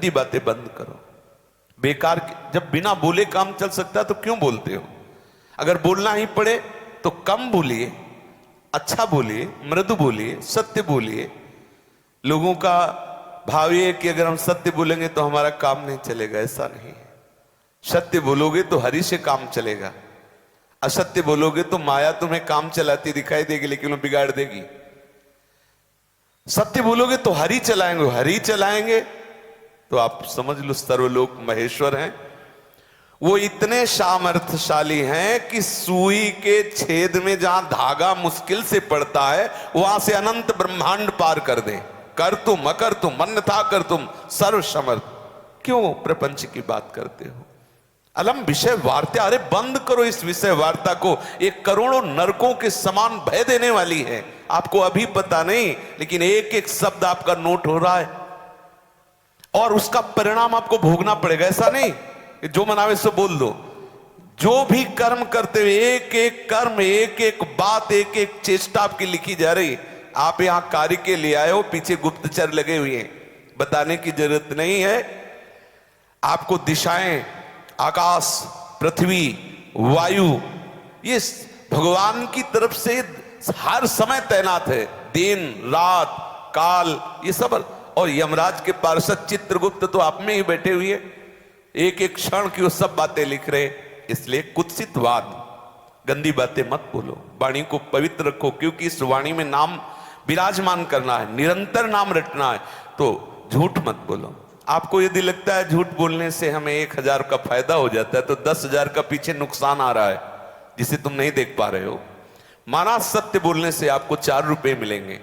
गंदी बातें बंद करो। बेकार जब बिना बोले काम चल सकता है तो क्यों बोलते हो? अगर बोलना ही पड़े तो कम बोलिए, अच्छा बोलिए, मृदु बोलिए, सत्य बोलिए। लोगों का भाव ये है कि अगर हम सत्य बोलेंगे तो हमारा काम नहीं चलेगा, ऐसा नहीं है। सत्य बोलोगे तो हरि से काम चलेगा, असत्य बोलोगे तो माया तुम्हें काम चलाती दिखाई देगी लेकिन वो बिगाड़ देगी। सत्य बोलोगे तो हरि चलाएंगे, हरि चलाएंगे तो आप समझ लो सर्वलोक महेश्वर हैं। वो इतने सामर्थ्यशाली हैं कि सुई के छेद में जहां धागा मुश्किल से पड़ता है वहां से अनंत ब्रह्मांड पार कर दें। कर तुम अकर तुम अन्यथा कर तुम सर्व समर्थ। क्यों प्रपंच की बात करते हो? अलम विषय वार्ता, अरे बंद करो इस विषय वार्ता को। एक करोड़ों नरकों के समान भय देने वाली है। आपको अभी पता नहीं लेकिन एक एक शब्द आपका नोट हो रहा है और उसका परिणाम आपको भोगना पड़ेगा। ऐसा नहीं जो मनावे सो बोल दो। जो भी कर्म करते हुए एक एक कर्म, एक एक बात, एक एक चेष्टा आपकी लिखी जा रही। आप यहां कार्य के लिए आए हो, पीछे गुप्तचर लगे हुए हैं, बताने की जरूरत नहीं है। आपको दिशाएं, आकाश, पृथ्वी, वायु, ये भगवान की तरफ से हर समय तैनात है। दिन रात काल ये सब। और यमराज के पार्षद चित्रगुप्त तो आप में ही बैठे हुए, एक एक क्षण की वो सब बातें लिख रहे। इसलिए कुत्सित वाद, गंदी बातें मत बोलो, वाणी को पवित्र रखो, क्योंकि इस वाणी में नाम विराजमान करना है, निरंतर नाम रटना है। तो झूठ मत बोलो। आपको यदि लगता है झूठ बोलने से हमें 1000 का फायदा हो जाता है तो 10,000 का पीछे नुकसान आ रहा है जिसे तुम नहीं देख पा रहे हो। माना सत्य बोलने से आपको 4 रुपए मिलेंगे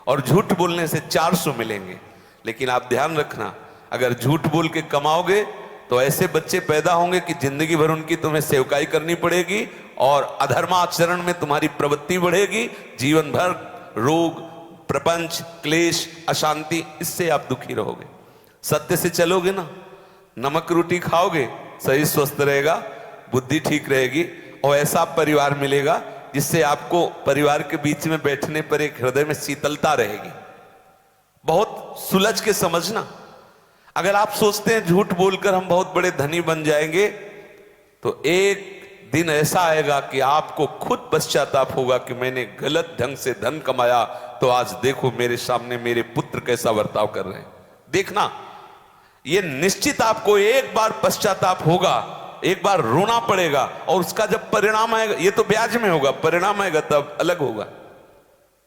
और झूठ बोलने से 400 मिलेंगे। लेकिन आप ध्यान रखना, अगर झूठ बोल के कमाओगे तो ऐसे बच्चे पैदा होंगे कि जिंदगी भर उनकी तुम्हें सेवकाई करनी पड़ेगी और अधर्माचरण में तुम्हारी प्रवृत्ति बढ़ेगी। जीवन भर रोग, प्रपंच, क्लेश, अशांति, इससे आप दुखी रहोगे। सत्य से चलोगे ना, नमक रोटी खाओगे, शरीर स्वस्थ रहेगा, बुद्धि ठीक रहेगी और ऐसा परिवार मिलेगा जिससे आपको परिवार के बीच में बैठने पर एक हृदय में शीतलता रहेगी। बहुत सुलझ के समझना। अगर आप सोचते हैं झूठ बोलकर हम बहुत बड़े धनी बन जाएंगे तो एक दिन ऐसा आएगा कि आपको खुद पश्चाताप होगा कि मैंने गलत ढंग से धन कमाया, तो आज देखो मेरे सामने मेरे पुत्र कैसा बर्ताव कर रहे हैं। देखना, ये निश्चित आपको एक बार पश्चाताप होगा, एक बार रोना पड़ेगा और उसका जब परिणाम आएगा, ये तो ब्याज में होगा, परिणाम आएगा तब अलग होगा।